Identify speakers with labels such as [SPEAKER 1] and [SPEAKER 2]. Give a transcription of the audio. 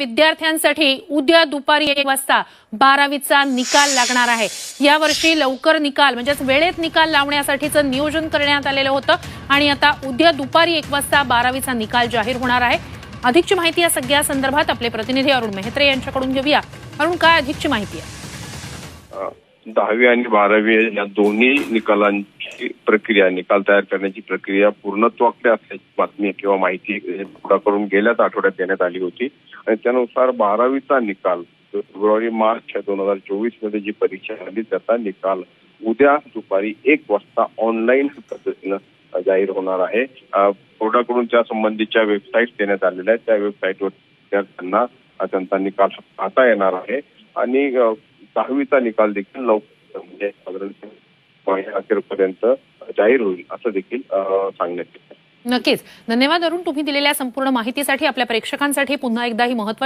[SPEAKER 1] विद्यार्थ्यांसाठी उद्या दुपारी 1 वाजता 12वीचा निकाल लागणार आहे। यावर्षी लवकर निकाल म्हणजेच वेळेत निकाल लावण्यासाठीचं नियोजन करण्यात आलेलं होतं आणि आता उद्या दुपारी 1 वाजता 12वीचा निकाल जाहीर होणार आहे। अधिकची माहिती या सगळ्या संदर्भात आपले प्रतिनिधी अरुण मेहत्रे यांच्याकडून घेऊया। अरुण, काय अधिकची माहिती आहे?
[SPEAKER 2] 10वी आणि 12वी या दोन्ही निकालांची प्रक्रिया, निकाल तयार करण्याची प्रक्रिया पूर्णत्वाकडे असल्याची बातमी किंवा माहिती करून गेल्याच आठवड्यात देण्यात आली होती आणि त्यानुसार 12वीचा निकाल फेब्रुवारी-मार्च 2024 मध्ये जी परीक्षा झाली त्याचा निकाल उद्या दुपारी 1 वाजता ऑनलाईन पद्धतीनं जाहीर होणार आहे। बोर्डाकडून त्या संबंधीच्या वेबसाईट देण्यात आलेल्या आहेत, त्या वेबसाईटवर विद्यार्थ्यांना त्यांचा निकाल पाहता येणार आहे आणि 10वीचा निकाल देखील लवकर म्हणजे साधारण अखेरपर्यंत जाहीर होईल असं देखील सांगण्यात येतं।
[SPEAKER 1] नक्कीच, धन्यवाद अरुण, तुम्ही दिलेल्या संपूर्ण माहितीसाठी। आपल्या प्रेक्षकांसाठी पुन्हा एकदा ही महत्त्वाची